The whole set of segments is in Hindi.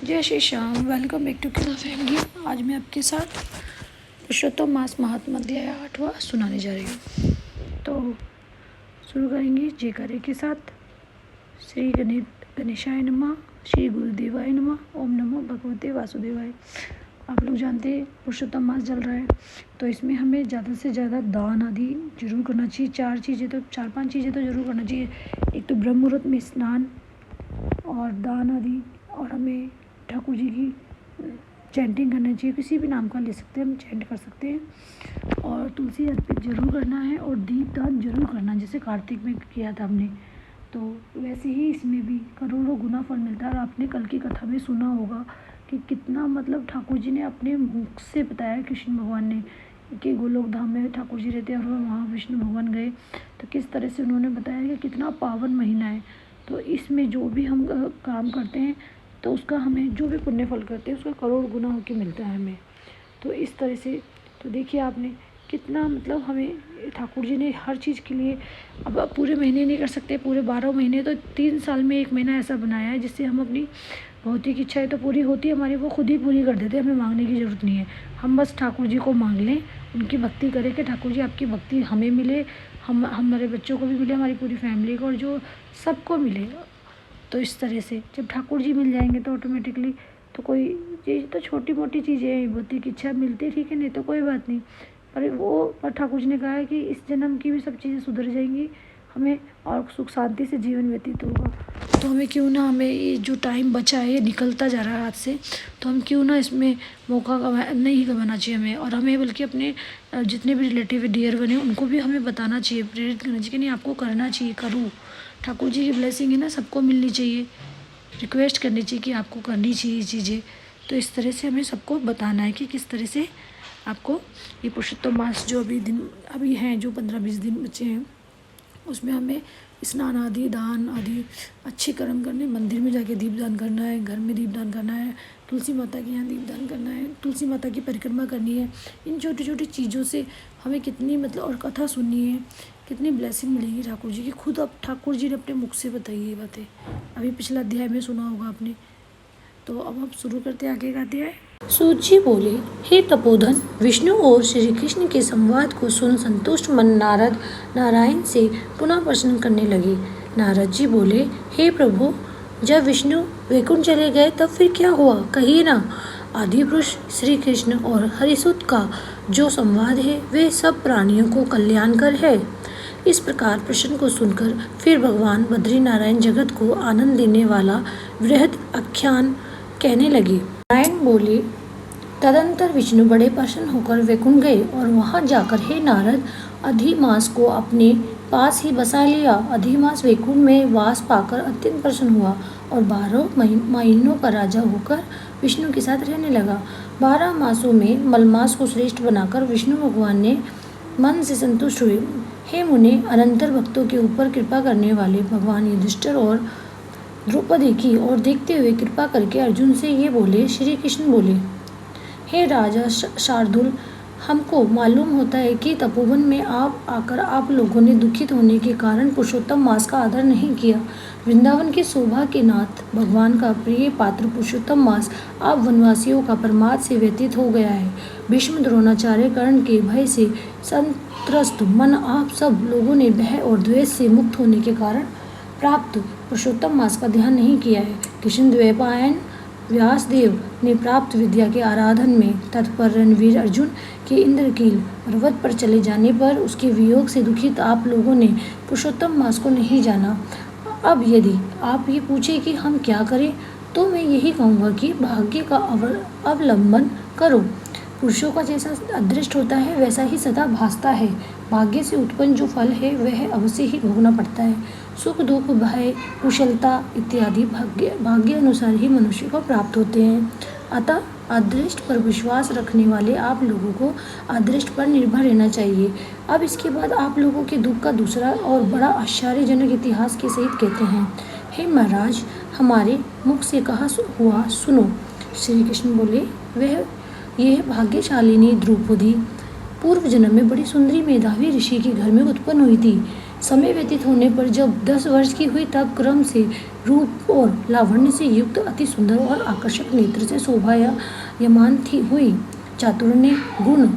जय Shri Shyam. Welcome back to Kila family. आज मैं आपके साथ पुरुषोत्तम मास महात्म्य अध्याय 8वां सुनाने जा रही हूँ। तो शुरू करेंगे जयकारे के साथ। श्री गणेशाय नमः, श्री गुरुदेवाय नमः, ओम नमो भगवते वासुदेवाय। आप लोग जानते हैं पुरुषोत्तम मास चल रहा है, तो इसमें हमें ज़्यादा से ज़्यादा दान आदि जरूर करना चाहिए। चार पांच चीज़ें तो जरूर करना चाहिए। एक तो ब्रह्म मुहूर्त में स्नान और दान आदि, और हमें ठाकुर जी की चैंटिंग करना चाहिए। किसी भी नाम का ले सकते हैं, हम चैंट कर सकते हैं। और तुलसी अर्पित जरूर करना है और दीप दान जरूर करना है, जैसे कार्तिक में किया था हमने। तो वैसे ही इसमें भी करोड़ों गुना फल मिलता है। और आपने कल की कथा में सुना होगा कि कितना मतलब ठाकुर जी ने अपने मुख से बताया, कृष्ण भगवान ने, कि गोलोक धाम में ठाकुर जी रहते हैं और वहाँ विष्णु भगवान गए, तो किस तरह से उन्होंने बताया कि कितना पावन महीना है। तो इसमें जो भी हम काम करते हैं तो उसका हमें जो भी पुण्य फल करते हैं उसका करोड़ गुना होकर मिलता है हमें। तो इस तरह से तो देखिए आपने कितना मतलब हमें ठाकुर जी ने हर चीज़ के लिए, अब पूरे महीने नहीं कर सकते, पूरे 12 महीने, तो 3 साल में 1 महीना ऐसा बनाया है जिससे हम अपनी भौतिक इच्छाएं तो पूरी होती है हमारी, वो खुद ही पूरी कर देते हैं। हमें मांगने की ज़रूरत नहीं है। हम बस ठाकुर जी को मांग लें, उनकी भक्ति करें कि ठाकुर जी आपकी भक्ति हमें मिले, हम हमारे बच्चों को भी मिले, हमारी पूरी फैमिली को, और जो सबको मिले। तो इस तरह से जब ठाकुर जी मिल जाएंगे तो ऑटोमेटिकली तो कोई चीज़ तो छोटी मोटी चीज़ें हैं, भौतिक इच्छा मिलती है, ठीक है, नहीं तो कोई बात नहीं। पर ठाकुर जी ने कहा है कि इस जन्म की भी सब चीज़ें सुधर जाएंगी हमें, और सुख शांति से जीवन व्यतीत होगा। तो हमें क्यों ना, हमें ये जो टाइम बचा है, ये निकलता जा रहा है हाथ से, तो हम क्यों ना इसमें मौका नहीं गंवाना चाहिए हमें। और हमें बल्कि अपने जितने भी रिलेटिव डियर बने उनको भी हमें बताना चाहिए, प्रेरित करना चाहिए कि नहीं आपको करना चाहिए, करो। ठाकुर जी की ब्लेसिंग है ना, सबको मिलनी चाहिए। रिक्वेस्ट करनी चाहिए कि आपको करनी चाहिए चीज़ें। तो इस तरह से हमें सबको बताना है कि किस तरह से आपको ये पुरुषोत्तम मास जो अभी हैं, जो 15-20 दिन बचे हैं, उसमें हमें स्नान आदि, दान आदि, अच्छे कर्म करने, मंदिर में जाके दीपदान करना है, घर में दीपदान करना है, तुलसी माता के यहाँ दीपदान करना है, तुलसी माता की परिक्रमा करनी है। इन छोटी छोटी चीज़ों से हमें कितनी मतलब, और कथा सुननी है, कितनी ब्लेसिंग मिलेगी ठाकुर जी की। खुद अब ठाकुर जी ने अपने मुख से बताई ये बातें, अभी पिछला अध्याय में सुना होगा आपने। तो अब हम शुरू करते हैं आगे का अध्याय। सूत जी बोले, हे तपोधन, विष्णु और श्री कृष्ण के संवाद को सुन संतुष्ट मन नारद नारायण से पुनः प्रश्न करने लगे। नारद जी बोले, हे प्रभु, जब विष्णु वैकुंठ चले गए तब फिर क्या हुआ, कहिए ना। आदि पुरुष श्री कृष्ण और हरिसुत का जो संवाद है वे सब प्राणियों को कल्याणकर है। इस प्रकार प्रश्न को सुनकर फिर भगवान बद्री नारायण जगत को आनंद देने वाला वृहद आख्यान कहने लगे। नारायण बोले, तदंतर विष्णु बड़े प्रसन्न होकर वैकुंठ गए और वहां जाकर, हे नारद, अधिमास को अपने पास ही बसा लिया। अधिमास वैकुंठ में वास पाकर अत्यंत प्रसन्न हुआ और 12 महीनों का राजा होकर विष्णु के साथ रहने लगा। 12 मासों में मलमास को श्रेष्ठ बनाकर विष्णु भगवान ने मन से संतुष्ट हुए। हे मुने, अनंतर भक्तों के ऊपर कृपा करने वाले भगवान युधिष्ठिर और द्रौपदी की ओर देखते हुए कृपा करके अर्जुन से ये बोले। श्री कृष्ण बोले, हे राजा शार्दुल, हमको मालूम होता है कि तपोवन में आप आकर आप लोगों ने दुखित होने के कारण पुरुषोत्तम मास का आदर नहीं किया। वृंदावन के शोभा के नाथ भगवान का प्रिय पात्र पुरुषोत्तम मास आप वनवासियों का प्रमाद से व्यतीत हो गया है। भीष्म, द्रोणाचार्य, कर्ण के भय से संत्रस्त मन आप सब लोगों ने भय और द्वेष से मुक्त होने के कारण प्राप्त पुरुषोत्तम मास का ध्यान नहीं किया है। कृष्ण द्वैपायन व्यासदेव ने प्राप्त विद्या के आराधन में तत्पर रणवीर अर्जुन के इंद्रकील पर्वत पर चले जाने पर उसके वियोग से दुखित आप लोगों ने पुरुषोत्तम मास को नहीं जाना। अब यदि आप ये पूछे कि हम क्या करें, तो मैं यही कहूँगा कि भाग्य का अवलंबन करो। पुरुषों का जैसा अदृष्ट होता है वैसा ही सदा भासता है। भाग्य से उत्पन्न जो फल है वह अवश्य ही भोगना पड़ता है। सुख, दुख, भय, कुशलता इत्यादि भाग्य अनुसार ही मनुष्य को प्राप्त होते हैं। अतः अदृष्ट पर विश्वास रखने वाले आप लोगों को अदृष्ट पर निर्भर रहना चाहिए। अब इसके बाद आप लोगों के दुख का दूसरा और बड़ा आश्चर्यजनक इतिहास के सहित कहते हैं। हे महाराज, हमारे मुख से कहा हुआ सुनो। श्री कृष्ण बोले, यह भाग्यशालिनी द्रौपदी पूर्व जन्म में बड़ी सुंदरी मेधावी ऋषि के घर में उत्पन्न हुई थी। समय व्यतीत होने पर जब 10 वर्ष की हुई तब क्रम से रूप और लावण्य से युक्त अति सुंदर और आकर्षक नेत्र से शोभायमान थी हुई चातुर्य गुण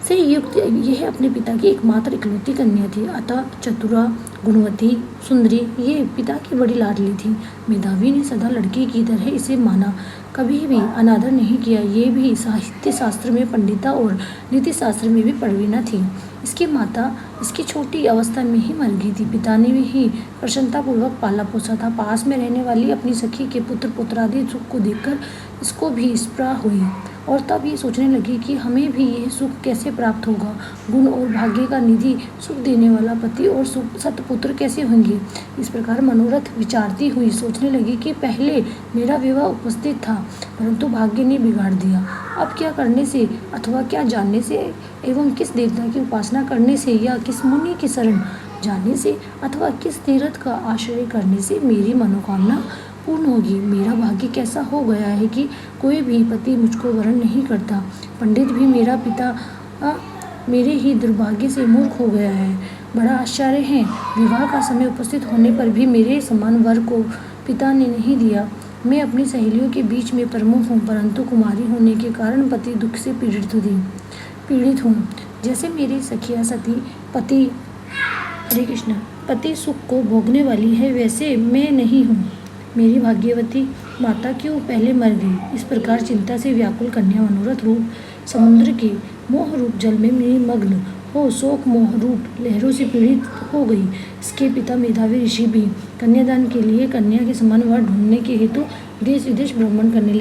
से युक्त यह अपने पिता की एकमात्र इकलौती कन्या थी। अतः चतुरा, गुणवती, सुंदरी ये पिता की बड़ी लाडली थी। मेधावी ने सदा लड़की की तरह इसे माना, कभी भी अनादर नहीं किया। ये भी साहित्य शास्त्र में पंडिता और नीति शास्त्र में भी प्रवीणा थी। इसकी माता इसकी छोटी अवस्था में ही मर गई थी। पिता ने भी प्रसन्नतापूर्वक पाला पोसा था। पास में रहने वाली अपनी सखी के पुत्र पुत्रादि सुख को देखकर इसको भी स्पृहा हुई और तब ये सोचने लगी कि हमें भी यह सुख कैसे प्राप्त होगा। गुण और भाग्य का निधि, सुख देने वाला पति और सत्पुत्र कैसे होंगे। इस प्रकार मनोरथ विचारती हुई सोचने लगी कि पहले मेरा विवाह उपस्थित था, परंतु भाग्य ने बिगाड़ दिया। अब क्या करने से अथवा क्या जानने से एवं किस देवता की उपासना करने से या किस मुनि की शरण जाने से अथवा किस तीर्थ का आश्रय करने से मेरी मनोकामना पूर्ण होगी। मेरा भाग्य कैसा हो गया है कि कोई भी पति मुझको वरण नहीं करता। पंडित भी मेरा पिता मेरे ही दुर्भाग्य से मूर्ख हो गया है। बड़ा आश्चर्य है, विवाह का समय उपस्थित होने पर भी मेरे समान वर को पिता ने नहीं दिया। मैं अपनी सहेलियों के बीच में प्रमुख हूँ, परंतु कुमारी होने के कारण पति दुख से पीड़ित हूँ। जैसे मेरी सखिया सती हरे कृष्ण पति सुख को भोगने वाली है, वैसे मैं नहीं हूँ। मेरी भाग्यवती माता क्यों पहले मर गई। इस प्रकार चिंता से व्याकुल कन्या मनोरथ रूप समुद्र के मोह रूप जल में निमग्न हो शोक मोह रूप लहरों से पीड़ित हो गई। इसके पिता मेधावी ऋषि भी कन्यादान के लिए कन्या के समान वर ढूंढने के हेतु देश विदेश भ्रमण करने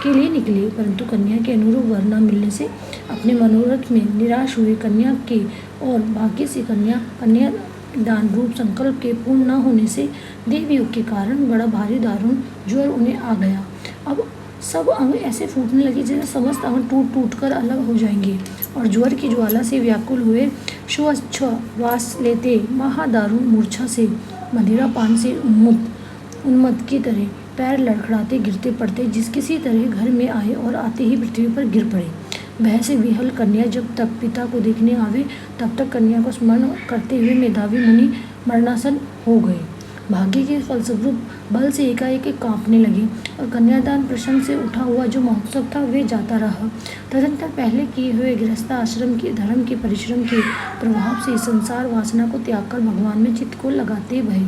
के लिए निकले, परंतु कन्या के अनुरूप वर न मिलने से अपने मनोरथ में निराश हुए। कन्या के और भाग्य से कन्यादान रूप संकल्प के पूर्ण न होने से देवयोग के कारण बड़ा भारी दारुण ज्वर उन्हें आ गया। अब सब अंग ऐसे फूटने लगे जैसे समस्त अंग टूट कर अलग हो जाएंगे और ज्वर की ज्वाला से व्याकुल हुए श्वास लेते महादारुण मूर्छा से मदिरा पान से उन्मत्त की तरह पैर लड़खड़ाते गिरते पड़ते जिस किसी तरह घर में आए और आते ही पृथ्वी पर गिर पड़े। भय से विहल कन्या जब तक पिता को देखने आवे तब तक कन्या को स्मरण करते हुए मेधावी मुनि मरणासन हो गए। भाग्य के फलस्वरूप बल से एकाएक कांपने लगी और कन्यादान प्रसंग से उठा हुआ जो महोत्सव था वे जाता रहा। तदंतर पहले किए हुए गृहस्थ आश्रम के धर्म के परिश्रम के प्रभाव से संसार वासना को त्याग कर भगवान में चित्त को लगाते भय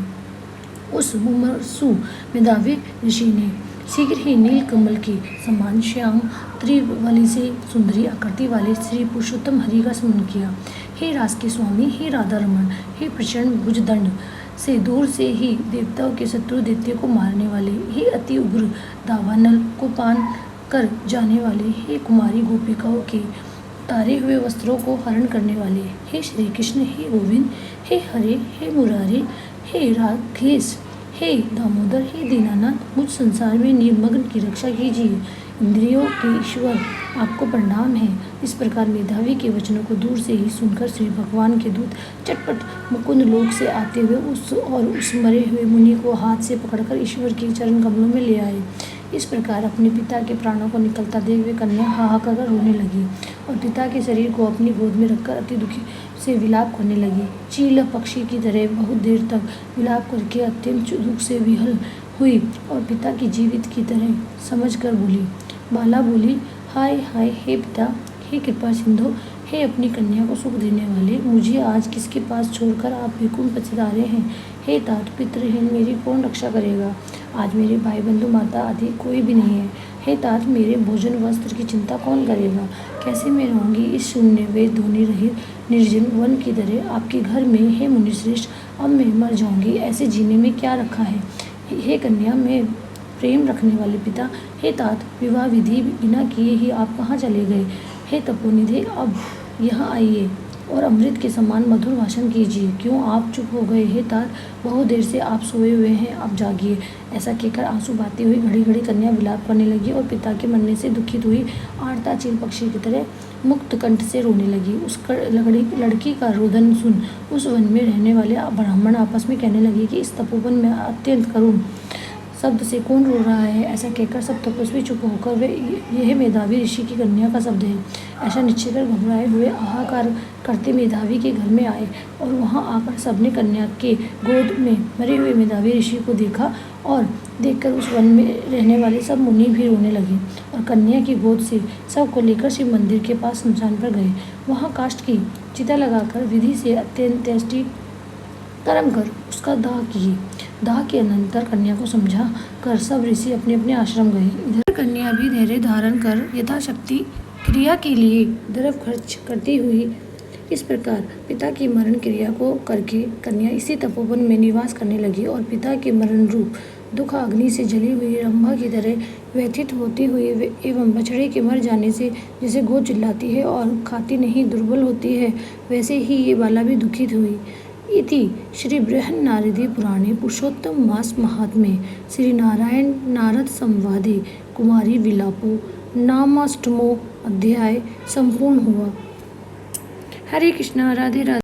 उस मुमूर्षु मेधावी ऋषि ने शीघ्र ही नील कमल की समान श्याम त्रिवली से सुंदरी आकृति वाले श्री पुरुषोत्तम हरि का स्मरण किया। हे रास के स्वामी, हे राधा रमन, हे प्रचंड भुजदंड से दूर से ही देवताओं के शत्रु दैत्य को मारने वाले, हे अति उग्र दावानल को पान कर जाने वाले, हे कुमारी गोपिकाओं के तारे हुए वस्त्रों को हरण करने वाले, हे श्री कृष्ण, हे गोविंद, हे हरे, हे मुरारी, हे राकेश, हे दामोदर, हे दीनानाथ, मुझ संसार में निर्मग्न की रक्षा कीजिए। इंद्रियों के ईश्वर आपको प्रणाम है। इस प्रकार मेधावी के वचनों को दूर से ही सुनकर श्री भगवान के दूत चटपट मुकुंद लोक से आते हुए उस मरे हुए मुनि को हाथ से पकड़कर ईश्वर के चरण कमलों में ले आए। इस प्रकार अपने पिता के प्राणों को निकलता देख वे कन्या हाहाकार कर रोने लगी और पिता के शरीर को अपनी गोद में रखकर अति दुखी से विलाप करने लगी। चील पक्षी की तरह बहुत देर तक विलाप करके अत्यंत दुख से विहल हुई और पिता की जीवित की तरह समझकर बोली। बाला बोली, हाय हाय हे पिता, हे कृपा सिंधु, हे अपनी कन्या को सुख देने वाले, मुझे आज किसके पास छोड़कर आप बेकुंठ पछता रहे हैं। हे तात, पितृहीन मेरी कौन रक्षा करेगा। आज मेरे भाई बंधु माता आदि कोई भी नहीं है। हे तात, मेरे भोजन वस्त्र की चिंता कौन करेगा। कैसे मैं रहूँगी इस शून्य वेद ध्वनि रहित निर्जन वन की तरह आपके घर में। हे मुनिश्रेष्ठ, अब मैं मर जाऊँगी, ऐसे जीने में क्या रखा है। हे कन्या, मैं प्रेम रखने वाले पिता, हे तात, विवाह विधि बिना किए ही आप कहाँ चले गए। हे तपोनिधे, अब यहाँ आइए और अमृत के समान मधुर भाषण कीजिए। क्यों आप चुप हो गए। हे तात, बहुत देर से आप सोए हुए हैं, अब जागिए। ऐसा कहकर आंसू बहाती हुई घड़ी घड़ी कन्या विलाप करने लगी और पिता के मरने से दुखित हुई आर्ता चील पक्षी की तरह मुक्त कंठ से रोने लगी। उस लड़की का रोदन सुन उस वन में रहने वाले ब्राह्मण आपस में कहने लगे कि इस तपोवन में अत्यंत करुण शब्द से कौन रो रहा है? ऐसा कहकर सब तपस्वी चुप होकर वे यह मेधावी ऋषि की कन्या का शब्द है ऐसा निश्चय कर घबराए हुए हाहाकार करते मेधावी के घर में आए और वहां आकर सबने कन्या के गोद में मरे हुए मेधावी ऋषि को देखा और देखकर उस वन में रहने वाले सब मुनि भी रोने लगे और कन्या की गोद से सब को लेकर शिव मंदिर के पास स्मशान पर गए। वहां काष्ठ की चिता लगाकर विधि से अत्यंत टेस्टी कर्म कर उसका दाह किए। दाह के अनंतर कन्या को समझा कर सब ऋषि अपने अपने आश्रम गए। इधर कन्या भी धैर्य धारण कर यथाशक्ति क्रिया के लिए द्रव्य खर्च करती हुई इस प्रकार पिता की मरण क्रिया को करके कन्या इसी तपोवन में निवास करने लगी और पिता के मरण रूप दुख अग्नि से जली हुई रंभा की तरह व्यथित होती हुई एवं बछड़े के मर जाने से जैसे गौ चिल्लाती है और खाती नहीं दुर्बल होती है वैसे ही ये बाला भी दुखित हुई। इति श्री बृहन्नारदी पुराणे पुरुषोत्तम मास महात्म्ये श्री नारायण नारद संवादे कुमारी विलापो नामाष्टमो अध्याय संपूर्ण हुआ। हरे कृष्णा। राधे राधे।